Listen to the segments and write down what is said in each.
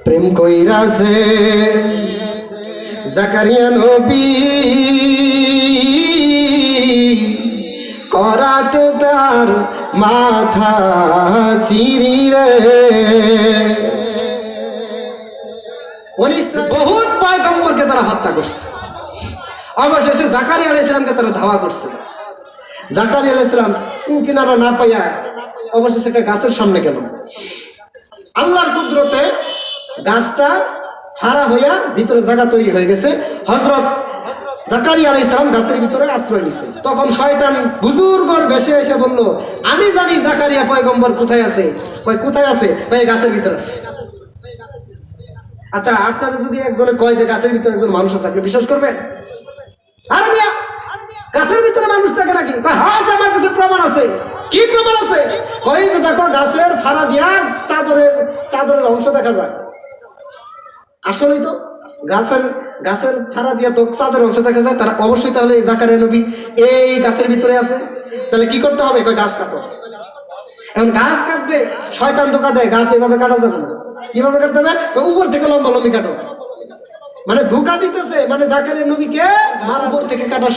প্রেম কইরাছে জাকারিয়া নবী করাতে তার মাথা চিরি রে। বহুত পয়গম্বরকে তারা হত্যা করছে, অবশেষে জাকারিয়া আলাইহিস সালামকে তারা ধাওয়া করছে। জাকারিয়া আলাইহিস সালাম কিনারা না পাইয়া অবশেষে একটা গাছের সামনে গেল। আল্লাহর কুদরতে গাছটা ফাড়া হইয়া ভিতরে জায়গা তৈরি হয়ে গেছে। হযরত জাকারিয়া আলাইহিস সালাম গাছের ভিতরে আশ্রয় নিছে। তখন শয়তান বুজুর্গর বেশে এসে বলল, আমি জানি জাকারিয়া পয়গম্বর কোথায় আছে। কয় কোথায় আছে? কয় গাছের ভিতরে আছে। আচ্ছা, আপনারা যদি একজনে কয় যে গাছের ভিতরে একজন মানুষ আছে, আপনি বিশ্বাস করবেন? আরে মিয়া, গাছের ভিতরে মানুষ থাকে নাকি? কয় হ্যাঁ, আমার কাছে প্রমাণ আছে। কি প্রমাণ আছে? কয় যে দেখো গাছের ফাড়া দিয়া চাদরের অংশ দেখা যায়। আসলেই তো গাছের ফাড়া দিয়া তো চাদরের অংশ দেখা যায়। তারা অবশ্যই তাহলে জাকারিয়া নবী এই গাছের ভিতরে আছে। তাহলে কি করতে হবে? কয় গাছ কাটো। এখন গাছ কাটবে, শয়তান ধোঁকা দেয়, গাছ এভাবে কাটা যাবে না। কিভাবে কাটতে হবে? উপর থেকে লম্বা লম্বি কাটো। মানে ধোঁকা দিতেছে, মানে জাকারিয়া নবীকে উপর থেকে কাটা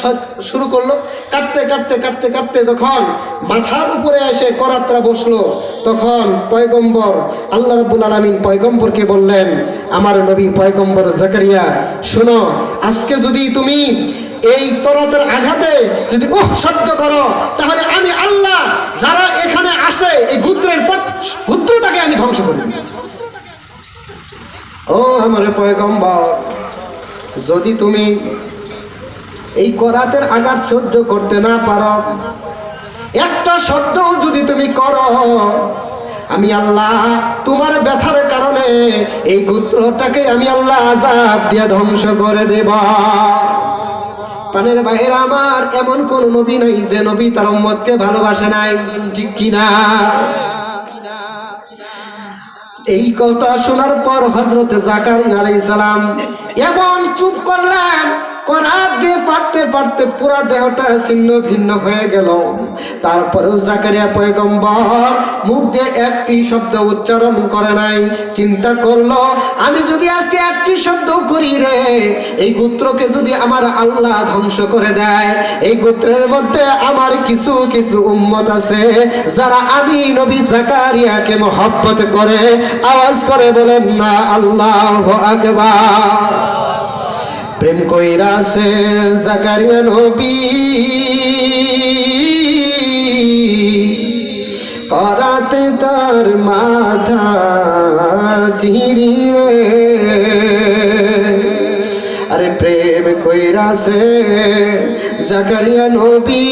শুরু করলো। কাটতে কাটতে কাটতে কাটতে যখন মাথার উপরে এসে করাতরা বসলো, তখন পয়গম্বর আল্লাহ রাব্বুল আলামিন পয়গম্বরকে বললেন, আমার নবী পয়গম্বর জাকারিয়া, শোনো, আজকে যদি তুমি এই করাতের আঘাতে যদি শব্দ করো, তাহলে আমি আল্লাহ যারা এখানে আসে এই গোত্রটাকে আমি ধ্বংস করি। ও আমার পয়গম্বর, যদি তুমি এই করাতের আঘাত সহ্য করতে না পারো, একটা শব্দ যদি তুমি করো, আমি আল্লাহ তোমার ব্যথার কারণে এই গোত্রটাকে আমি আল্লাহ আযাব দিয়ে ধ্বংস করে দেব। পানের বাইরে আমার এমন কোন নবী নাই যে নবী তার উম্মতকে ভালোবাসে নাই, ঠিক কিনা? এই কথা শোনার পর হযরত জাকারিয়া আলাইহিস সালাম এমন চুপ করলেন, করাত দিয়ে পারতে পারতে পুরা দেহটা ছিন্ন ভিন্ন হয়ে গেল। তারপরেও জাকারিয়া পয়গম্বর মুখ দিয়ে একটি শব্দ উচ্চারণ করে নাই। চিন্তা করলো, আমি যদি আজকে একটি শব্দ করি রে, এই গোত্রকে যদি আমার আল্লাহ ধ্বংস করে দেয়, এই গোত্রের মধ্যে আমার কিছু কিছু উম্মত আছে যারা আমি নবী জাকারিয়াকে মহব্বত করে আওয়াজ করে বলেন না আল্লাহু আকবার। প্রেম কইরাছে জাকারিয়া নবী করাতে তার মাথা চিরি রে। আরে প্রেম কইরাছে জাকারিয়া নবী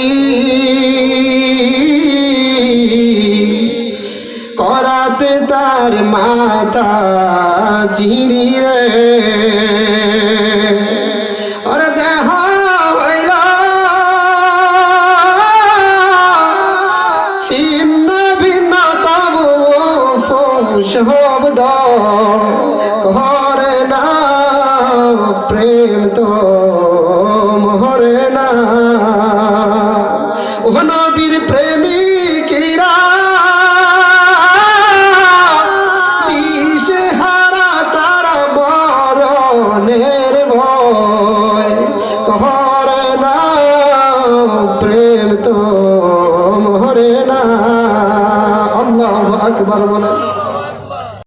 করাতে তার মাথা চিরি রে। ওরে দেহ হইল ছিন্ন ভিন্ন তবু শব্দ করে না, প্রেম তো মরে না। ও নবীর প্রেম